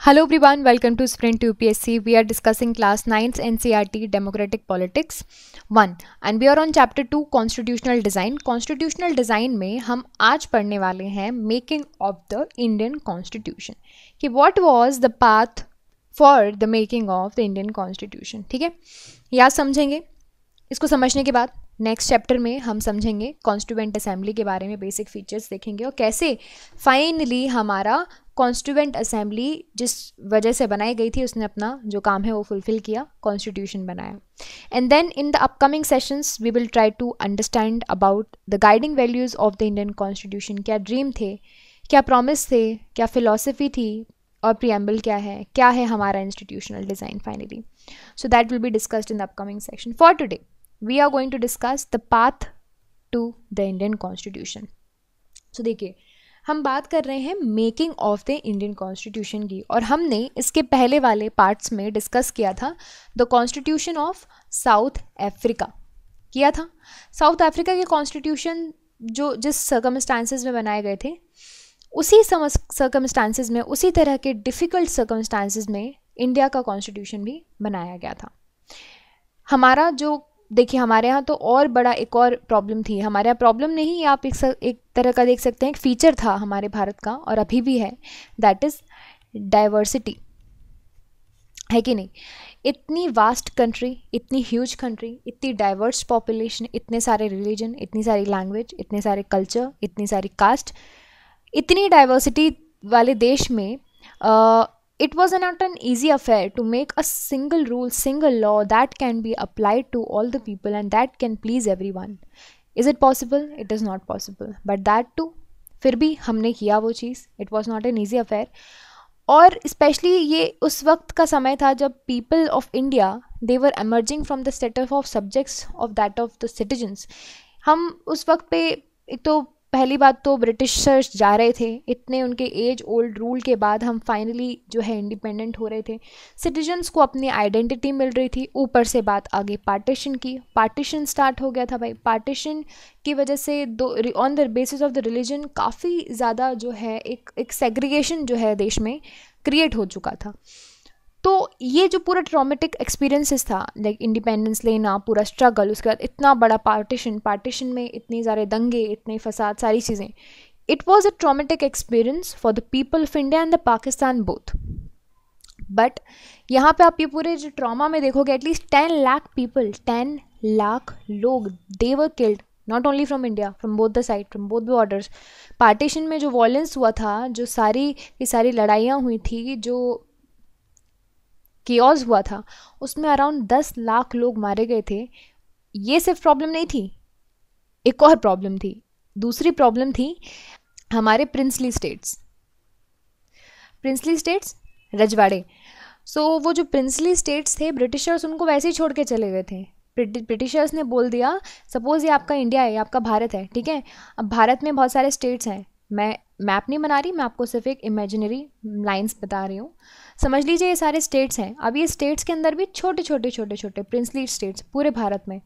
Hello everyone, welcome to Sprint UPSC. We are discussing class 9th NCERT Democratic Politics 1 and we are on chapter 2 Constitutional Design. Constitutional Design में हम आज पढ़ने वाले हैं Making of the Indian Constitution कि what was the path for the making of the Indian Constitution. ठीक है, याद समझेंगे. इसको समझने के बाद नेक्स्ट चैप्टर में हम समझेंगे कॉन्स्टिट्यूएंट असेंबली के बारे में, बेसिक फीचर्स देखेंगे और कैसे फाइनली हमारा कॉन्स्टिट्यूएंट असेंबली जिस वजह से बनाई गई थी उसने अपना जो काम है वो फुलफिल किया, कॉन्स्टिट्यूशन बनाया. And then in the upcoming sessions we will try to understand about the guiding values of the Indian constitution. क्या ड्रीम थे, क्या प्रॉमिस थे, क्या फिलॉसफी थी और प्रीएम्बल क्या है हमारा institutional design finally. So that will be discussed in the upcoming section. For today, we are going to discuss the path to the Indian Constitution. So देखिए, हम बात कर रहे हैं making of the Indian constitution की और हमने इसके पहले वाले पार्ट्स में डिस्कस किया था the constitution of south Africa किया था. साउथ अफ्रीका के कॉन्स्टिट्यूशन जो जिस सर्कमस्टांसेस में बनाए गए थे उसी सर्कमस्टांसेस में, उसी तरह के डिफ़िकल्ट सर्कमस्टांसेस में इंडिया का कॉन्स्टिट्यूशन भी बनाया गया था. हमारा जो देखिए, हमारे यहाँ तो और बड़ा एक और प्रॉब्लम थी. हमारे यहाँ प्रॉब्लम नहीं, आप एक तरह का देख सकते हैं, एक फीचर था हमारे भारत का और अभी भी है, दैट इज़ डाइवर्सिटी. है कि नहीं? इतनी वास्ट कंट्री, इतनी ह्यूज कंट्री, इतनी डाइवर्स पॉपुलेशन, इतने सारे रिलीजन, इतनी सारी लैंग्वेज, इतने सारे कल्चर, इतनी सारी कास्ट, इतनी डाइवर्सिटी वाले देश में it was not an easy affair to make a single rule, single law that can be applied to all the people and that can please everyone. Is it possible? It is not possible. But that too, फिर भी हमने किया वो चीज़. It was not an easy affair. और specially ये उस वक्त का समय था जब people of India they were emerging from the status of subjects of that of the citizens. हम उस वक्त पे एक तो पहली बात तो ब्रिटिशर्स जा रहे थे, इतने उनके एज ओल्ड रूल के बाद हम फाइनली जो है इंडिपेंडेंट हो रहे थे, सिटीजन्स को अपनी आइडेंटिटी मिल रही थी. ऊपर से बात आगे पार्टीशन की, पार्टीशन स्टार्ट हो गया था भाई. पार्टीशन की वजह से on the basis of the religion काफ़ी ज़्यादा जो है एक सेग्रीगेशन जो है देश में क्रिएट हो चुका था. तो ये जो पूरा ट्रॉमेटिक एक्सपीरियंसेस था, लाइक इंडिपेंडेंस लेना, पूरा स्ट्रगल, उसके बाद इतना बड़ा पार्टीशन में इतनी सारे दंगे, इतने फसाद, सारी चीज़ें, it was a traumatic experience for the people of India and the Pakistan both. But यहाँ पे आप ये पूरे जो ट्रॉमा में देखोगे, एटलीस्ट 10 लाख पीपल, 10 लाख लोग, they were killed not only from India, from both the side, from both borders. Partition में जो वॉयलेंस हुआ था, जो सारी लड़ाइयाँ हुई थी, जो केओस हुआ था, उसमें अराउंड 10 लाख लोग मारे गए थे. ये सिर्फ प्रॉब्लम नहीं थी, एक और प्रॉब्लम थी. दूसरी प्रॉब्लम थी हमारे प्रिंसली स्टेट्स, रजवाड़े. सो वो जो प्रिंसली स्टेट्स थे, ब्रिटिशर्स उनको वैसे ही छोड़ के चले गए थे. ब्रिटिशर्स ने बोल दिया, सपोज ये आपका इंडिया है, ये आपका भारत है, ठीक है. अब भारत में बहुत सारे स्टेट्स हैं, मैं मैप नहीं बना रही, मैं आपको सिर्फ एक इमेजिनरी लाइंस बता रही हूँ. समझ लीजिए ये सारे स्टेट्स हैं. अब ये स्टेट्स के अंदर भी छोटे छोटे प्रिंसली स्टेट्स पूरे भारत में,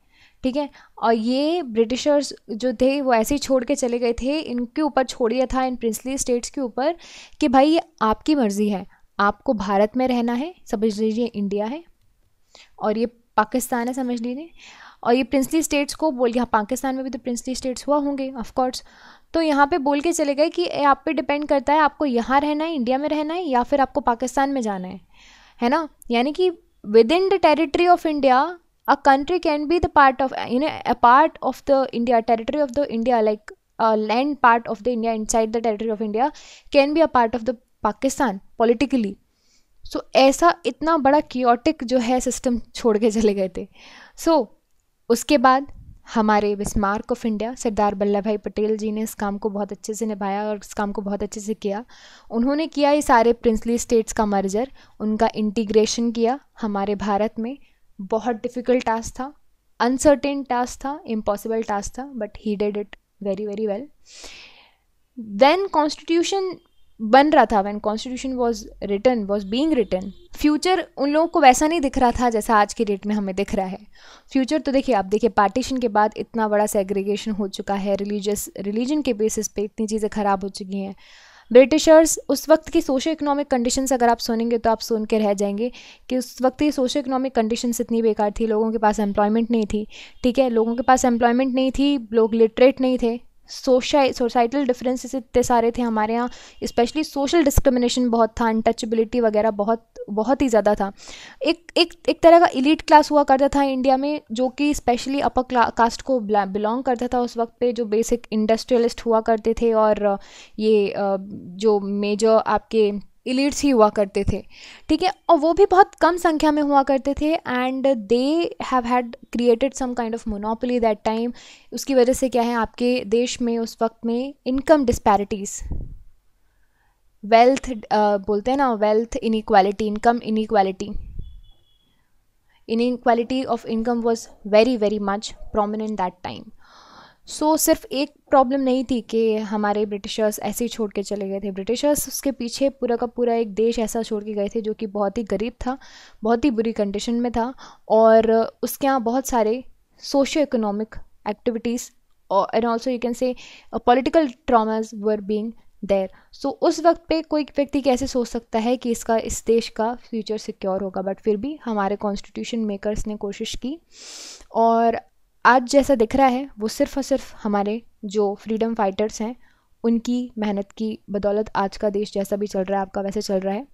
ठीक है. और ये ब्रिटिशर्स जो थे वो ऐसे ही छोड़ के चले गए थे. इनके ऊपर छोड़ दिया था, इन प्रिंसली स्टेट्स के ऊपर, कि भाई ये आपकी मर्ज़ी है, आपको भारत में रहना है, समझ लीजिए इंडिया है और ये पाकिस्तान है, समझ लीजिए. और ये प्रिंसली स्टेट्स को बोल, यहाँ पाकिस्तान में भी तो प्रिंसली स्टेट्स हुआ होंगे ऑफकोर्स, तो यहाँ पे बोल के चले गए कि आप पे डिपेंड करता है, आपको यहाँ रहना है, इंडिया में रहना है, या फिर आपको पाकिस्तान में जाना है ना. यानी कि within the territory of India a country can be the part of a part of the India, territory of the India, like land part of the India inside the territory of India can be a part of the Pakistan politically. So ऐसा इतना बड़ा chaotic जो है system छोड़ के चले गए थे. सो उसके बाद हमारे Bismarck of India Sardar Vallabh भाई पटेल जी ने इस काम को बहुत अच्छे से निभाया और इस काम को बहुत अच्छे से किया. उन्होंने किया ये सारे प्रिंसली स्टेट्स का मर्जर, उनका इंटीग्रेशन किया हमारे भारत में. बहुत डिफ़िकल्ट टास्क था, अनसर्टेन टास्क था, इम्पॉसिबल टास्क था, but he did it very very well. Then constitution बन रहा था, when constitution was being written, future उन लोगों को वैसा नहीं दिख रहा था जैसा आज के डेट में हमें दिख रहा है. फ्यूचर तो देखिए, आप देखिए पार्टीशन के बाद इतना बड़ा सेग्रीगेशन हो चुका है, रिलीजन के बेसिस पे इतनी चीज़ें ख़राब हो चुकी हैं. ब्रिटिशर्स उस वक्त की सोशो इकोनॉमिक कंडीशंस अगर आप सुनेंगे तो आप सुन के रह जाएंगे कि उस वक्त की सोशो इकोनॉमिक कंडीशंस इतनी बेकार थी, लोगों के पास एम्प्लॉयमेंट नहीं थी, ठीक है, लोगों के पास एम्प्लॉयमेंट नहीं थी, लोग लिटरेट नहीं थे, सोसाइटल डिफरेंसेस इतने सारे थे हमारे यहाँ, स्पेशली सोशल डिस्क्रिमिनेशन बहुत था, अनटचेबिलिटी वगैरह बहुत बहुत ही ज़्यादा था। एक तरह का इलीट क्लास हुआ करता था इंडिया में, जो कि स्पेशली अपर कास्ट को बिलोंग करता था उस वक्त पे, जो बेसिक इंडस्ट्रियलिस्ट हुआ करते थे, और ये जो मेजर आपके इलीट्स ही हुआ करते थे, ठीक है, और वो भी बहुत कम संख्या में हुआ करते थे, and they have had created some kind of monopoly that time. उसकी वजह से क्या है, आपके देश में उस वक्त में इनकम डिस्पैरिटीज़, वेल्थ बोलते हैं ना, wealth inequality, income inequality of income was very very much prominent that time. So सिर्फ एक प्रॉब्लम नहीं थी कि हमारे ब्रिटिशर्स ऐसे ही छोड़ के चले गए थे, ब्रिटिशर्स उसके पीछे पूरा का पूरा एक देश ऐसा छोड़ के गए थे जो कि बहुत ही गरीब था, बहुत ही बुरी कंडीशन में था, और उसके यहाँ बहुत सारे सोशियो इकोनॉमिक एक्टिविटीज़ और and also you can say political traumas were being there. So उस वक्त पे कोई व्यक्ति कैसे सोच सकता है कि इस देश का फ्यूचर सिक्योर होगा, बट फिर भी हमारे कॉन्स्टिट्यूशन मेकर्स ने कोशिश की, और आज जैसा दिख रहा है वो सिर्फ और सिर्फ हमारे जो फ्रीडम फाइटर्स हैं उनकी मेहनत की बदौलत आज का देश जैसा भी चल रहा है आपका वैसे चल रहा है।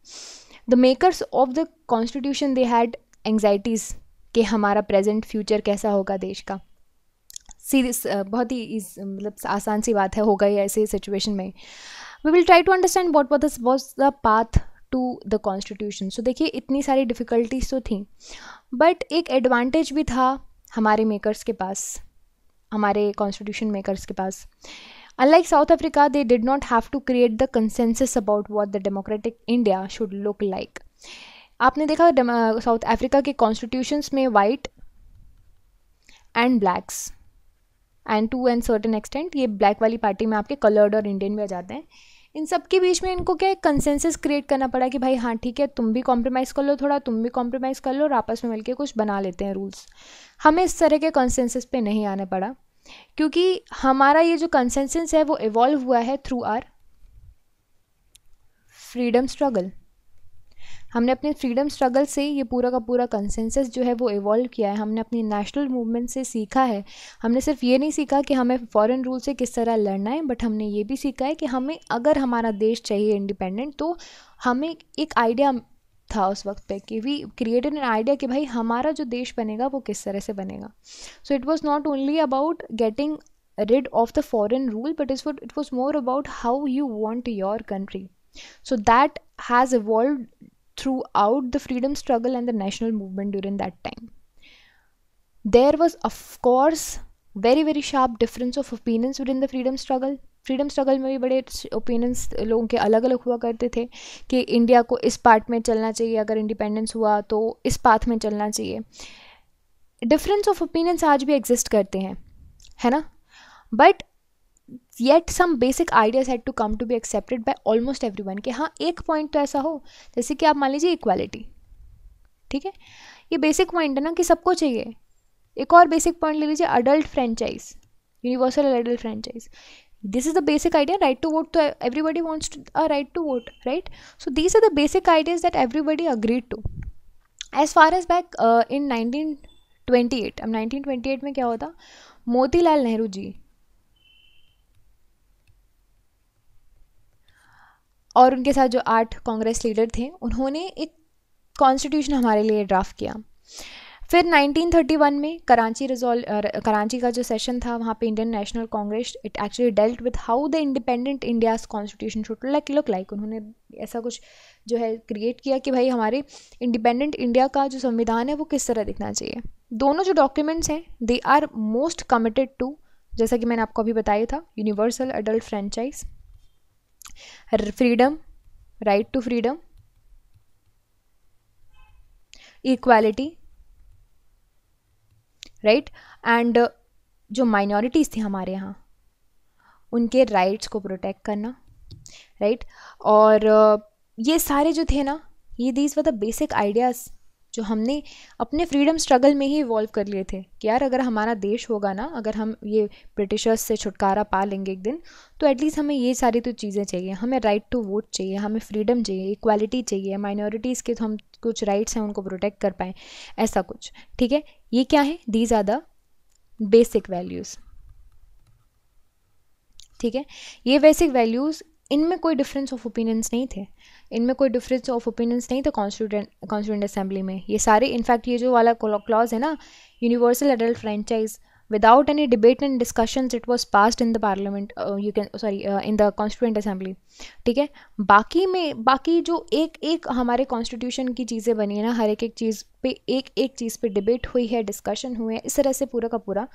The makers of the constitution they had anxieties कि हमारा प्रेजेंट फ्यूचर कैसा होगा देश का। सीरियस बहुत ही मतलब आसान सी बात है, होगा ही ऐसे सिचुएशन में। We will try to understand what was the path to the constitution. So देखिए इतनी सारी डिफ़िकल्टीज तो थी, बट एक एडवांटेज भी था हमारे मेकर्स के पास, हमारे कॉन्स्टिट्यूशन मेकर्स के पास। Unlike South Africa, they did not have to create the consensus about what the democratic India should look like. आपने देखा साउथ अफ्रीका के कॉन्स्टिट्यूशंस में white and blacks and to and certain extent, ये black वाली party में आपके coloured और Indian भी आ जाते हैं, इन सब के बीच में इनको क्या एक कंसेंसस क्रिएट करना पड़ा कि भाई हाँ ठीक है, तुम भी कॉम्प्रोमाइज़ कर लो थोड़ा, तुम भी कॉम्प्रोमाइज़ कर लो, और आपस में मिलके कुछ बना लेते हैं रूल्स। हमें इस तरह के कंसेंसस पे नहीं आने पड़ा, क्योंकि हमारा ये जो कंसेंसस है वो इवॉल्व हुआ है थ्रू आर फ्रीडम स्ट्रगल। हमने अपने फ्रीडम स्ट्रगल से ये पूरा का पूरा कंसेंसस जो है वो इवॉल्व किया है। हमने अपनी नेशनल मूवमेंट से सीखा है। हमने सिर्फ ये नहीं सीखा कि हमें फॉरेन रूल से किस तरह लड़ना है, बट हमने ये भी सीखा है कि हमें अगर हमारा देश चाहिए इंडिपेंडेंट, तो हमें एक आइडिया था उस वक्त पे कि वी क्रिएटेड एन आइडिया कि भाई हमारा जो देश बनेगा वो किस तरह से बनेगा। So it was not only about getting rid of the foreign rule, but it was more about how you want your country. So that has evolved throughout the freedom struggle and the national movement during that time. There was of course very very sharp difference of opinions within the freedom struggle में भी बड़े opinions लोगों के अलग अलग हुआ करते थे कि इंडिया को इस पार्ट में चलना चाहिए, अगर इंडिपेंडेंस हुआ तो इस पाथ में चलना चाहिए। डिफरेंस ऑफ ओपिनियंस आज भी एग्जिस्ट करते हैं, है ना, but yet some basic ideas had to come to be accepted by almost everyone कि हाँ एक पॉइंट तो ऐसा हो, जैसे कि आप मान लीजिए इक्वालिटी, ठीक है, ये बेसिक पॉइंट है ना कि सबको चाहिए। एक और बेसिक पॉइंट ले लीजिए, adult franchise, universal adult franchise, this is the basic idea. Right to vote, तो everybody wants a right to vote, right. So these are the basic ideas that everybody agreed to. As far as back in 1928, अब 1928 में क्या होता, मोतीलाल नेहरू जी और उनके साथ जो 8 Congress leader थे, उन्होंने एक कॉन्स्टिट्यूशन हमारे लिए ड्राफ्ट किया। फिर 1931 में कराची का जो सेशन था, वहाँ पे Indian national Congress, it actually dealt with how the independent India's constitution should look like. उन्होंने ऐसा कुछ जो है क्रिएट किया कि भाई हमारे इंडिपेंडेंट इंडिया का जो संविधान है वो किस तरह दिखना चाहिए। दोनों जो डॉक्यूमेंट्स हैं they are most committed to, जैसा कि मैंने आपको अभी बताया था, universal adult franchise, freedom, right to freedom, equality, right, and जो माइनॉरिटीज़ थी हमारे यहाँ उनके राइट्स को प्रोटेक्ट करना, राइट। और ये सारे जो थे ना, ये these were the basic ideas जो हमने अपने फ्रीडम स्ट्रगल में ही इवॉल्व कर लिए थे कि यार अगर हमारा देश होगा ना, अगर हम ये ब्रिटिशर्स से छुटकारा पा लेंगे एक दिन, तो एटलीस्ट हमें ये सारी तो चीज़ें चाहिए, हमें राइट टू वोट चाहिए, हमें फ्रीडम चाहिए, इक्वालिटी चाहिए, माइनॉरिटीज़ के तो हम कुछ राइट्स हैं उनको प्रोटेक्ट कर पाएँ, ऐसा कुछ। ठीक है, ये क्या है, these are the basic values. ठीक है, ये बेसिक वैल्यूज़, इनमें कोई डिफरेंस ऑफ ओपिनियंस नहीं थे, इनमें कोई डिफरेंस ऑफ ओपिनियंस नहीं था कॉन्स्टिट्यूएंट असेंबली में। ये सारे, इनफैक्ट ये जो वाला क्लॉज है ना, universal adult franchise, without any debate and discussions it was passed in the parliament, you can sorry in the constituent assembly. ठीक है, बाकी जो एक एक हमारे कॉन्स्टिट्यूशन की चीज़ें बनी है ना, हर एक चीज़ पे एक चीज़ पे डिबेट हुई है, डिस्कशन हुए हैं, इस तरह से पूरा का पूरा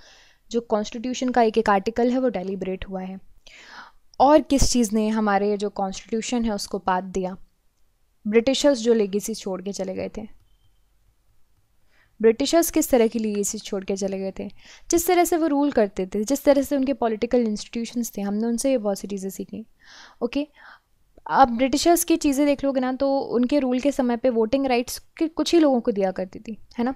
जो कॉन्स्टिट्यूशन का एक आर्टिकल है वो डेलिब्रेट हुआ है। और किस चीज़ ने हमारे जो कॉन्स्टिट्यूशन है उसको पात दिया? ब्रिटिशर्स जो लेगेसी छोड़ के चले गए थे। ब्रिटिशर्स किस तरह की लेगेसी छोड़ के चले गए थे, जिस तरह से वो रूल करते थे, जिस तरह से उनके पॉलिटिकल इंस्टीट्यूशंस थे, हमने उनसे ये बहुत सी चीज़ें सीखी। ओके, आप ब्रिटिशर्स की चीज़ें देख लोगे ना, तो उनके रूल के समय पे वोटिंग राइट्स के कुछ ही लोगों को दिया करती थी, है ना।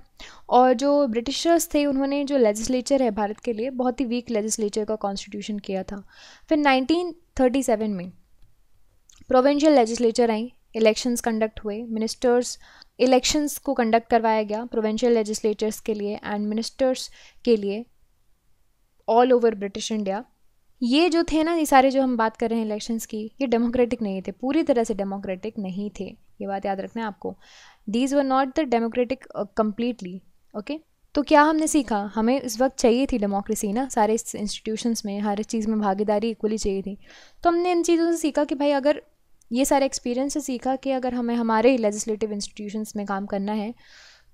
और जो ब्रिटिशर्स थे उन्होंने जो लेजिस्लेचर है भारत के लिए, बहुत ही वीक लेजिस्लेचर का कॉन्स्टिट्यूशन किया था। फिर 1937 में प्रोविंशियल लेजिस्लेचर आई, इलेक्शंस कंडक्ट हुए, मिनिस्टर्स इलेक्शंस को कंडक्ट करवाया गया प्रोविंशियल लेजिस्लेचर्स के लिए एंड मिनिस्टर्स के लिए ऑल ओवर ब्रिटिश इंडिया। ये जो थे ना, ये सारे जो हम बात कर रहे हैं इलेक्शंस की, ये डेमोक्रेटिक नहीं थे, पूरी तरह से डेमोक्रेटिक नहीं थे, ये बात याद रखना है आपको। These were not the democratic completely. Okay, तो क्या हमने सीखा, हमें इस वक्त चाहिए थी डेमोक्रेसी ना, सारे इंस्टीट्यूशंस में हर चीज़ में भागीदारी इक्वली चाहिए थी। तो हमने इन चीज़ों से सीखा कि भाई, अगर ये सारे एक्सपीरियंस से सीखा कि अगर हमें हमारे लेजिस्लेटिव इंस्टीट्यूशंस में काम करना है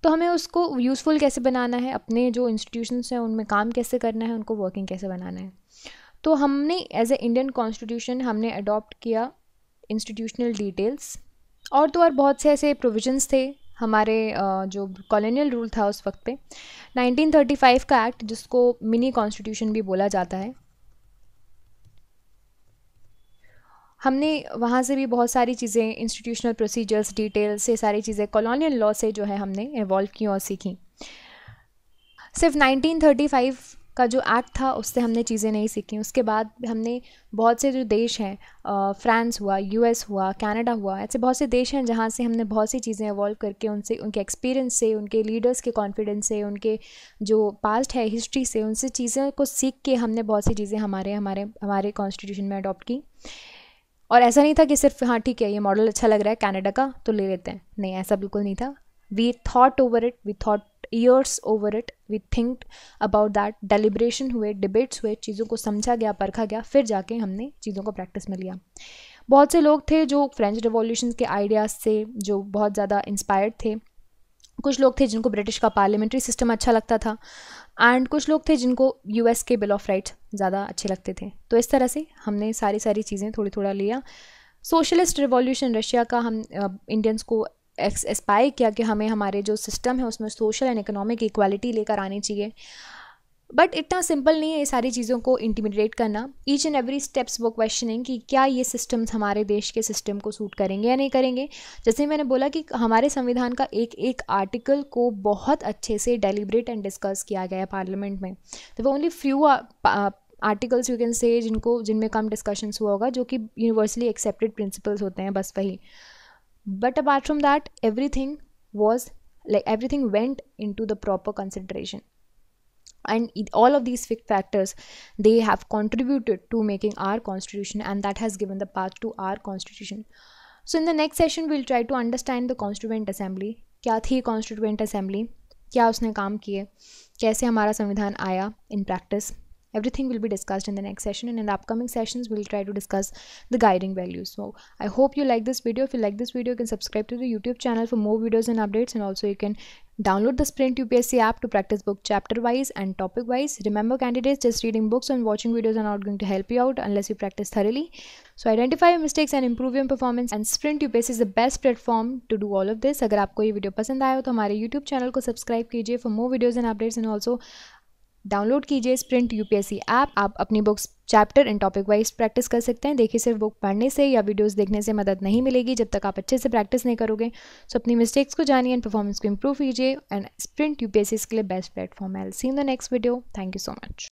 तो हमें उसको यूज़फुल कैसे बनाना है, अपने जो इंस्टीट्यूशंस हैं उनमें काम कैसे करना है, उनको वर्किंग कैसे बनाना है। तो हमने एज ए इंडियन कॉन्स्टिट्यूशन हमने अडॉप्ट किया इंस्टीट्यूशनल डिटेल्स, और तो और बहुत से ऐसे प्रोविजंस थे हमारे जो कॉलोनियल रूल था उस वक्त पे। 1935 का एक्ट, जिसको मिनी कॉन्स्टिट्यूशन भी बोला जाता है, हमने वहाँ से भी बहुत सारी चीज़ें, इंस्टीट्यूशनल प्रोसीजर्स, डिटेल्स, ये सारी चीज़ें कॉलोनियल लॉ से जो है हमने इवॉल्व की और सीखी। सिर्फ 1935 का जो एक्ट था उससे हमने चीज़ें नहीं सीखी, उसके बाद हमने बहुत से जो देश हैं, फ्रांस हुआ, यूएस हुआ, कनाडा हुआ, ऐसे बहुत से देश हैं जहाँ से हमने बहुत सी चीज़ें इवॉल्व करके, उनसे, उनके एक्सपीरियंस से, उनके लीडर्स के कॉन्फिडेंस से, उनके जो पास्ट है हिस्ट्री से, उनसे चीज़ों को सीख के हमने बहुत सी चीज़ें हमारे हमारे हमारे कॉन्स्टिट्यूशन में अडॉप्ट की। और ऐसा नहीं था कि सिर्फ हाँ ठीक है ये मॉडल अच्छा लग रहा है कनाडा का तो ले लेते हैं, नहीं, ऐसा बिल्कुल नहीं था। We thought over it, we thought years over it, we think about that, deliberation हुए, डिबेट्स हुए, चीज़ों को समझा गया, परखा गया, फिर जाके हमने चीज़ों को प्रैक्टिस में लिया। बहुत से लोग थे जो फ्रेंच रिवॉल्यूशन के आइडियाज़ से जो बहुत ज़्यादा इंस्पायर्ड थे, कुछ लोग थे जिनको ब्रिटिश का पार्लियामेंट्री सिस्टम अच्छा लगता था, एंड कुछ लोग थे जिनको यूएस के बिल ऑफ राइट्स ज़्यादा अच्छे लगते थे। तो इस तरह से हमने सारी चीज़ें थोड़ा लिया। सोशलिस्ट रिवॉल्यूशन रशिया का हम इंडियंस को एस्पायर किया कि हमें हमारे जो सिस्टम है उसमें सोशल एंड इकोनॉमिक इक्वालिटी लेकर आनी चाहिए। बट इतना सिंपल नहीं है ये सारी चीज़ों को इंटीमिडेट करना। ईच एंड एवरी स्टेप्स वो क्वेश्चनिंग कि क्या ये सिस्टम्स हमारे देश के सिस्टम को सूट करेंगे या नहीं करेंगे। जैसे मैंने बोला कि हमारे संविधान का एक एक आर्टिकल को बहुत अच्छे से डेलिब्रेट एंड डिस्कस किया गया है पार्लियामेंट में। तो वो only few articles you can से जिनमें कम डिस्कशंस हुआ होगा, जो कि यूनिवर्सली एक्सेप्टेड प्रिंसिपल्स होते हैं, बस वही। But apart from that everything was like everything went into the proper consideration, and all of these factors, they have contributed to making our constitution, and that has given the path to our constitution. So in the next session we'll try to understand the constituent assembly, क्या थी constituent assembly, क्या उसने काम किए, कैसे हमारा संविधान आया in practice. Everything will be discussed in the next session, and in the upcoming sessions we'll try to discuss the guiding values. So I hope you like this video. If you like this video, you can subscribe to the YouTube channel for more videos and updates, and also you can download the Sprint UPSC app to practice book chapter wise and topic wise. Remember candidates, just reading books and watching videos are not going to help you out unless you practice thoroughly. So identify your mistakes and improve your performance, and Sprint UPSC is the best platform to do all of this. अगर आपको ये video पसंद आया हो तो हमारे YouTube channel को subscribe कीजिए for more videos and updates, and also download कीजिए स्प्रिंट यूपीएससी ऐप। आप अपनी books chapter and topic wise practice कर सकते हैं। देखिए, सिर्फ बुक पढ़ने से या वीडियोस देखने से मदद नहीं मिलेगी जब तक आप अच्छे से प्रैक्टिस नहीं करोगे। सो अपनी मिस्टेक्स को जानिए एंड परफॉर्मेंस को इंप्रूव कीजिए। एंड स्प्रिंट यूपीएससी के लिए बेस्ट प्लेटफॉर्म है। I will see in the next video. Thank you so much.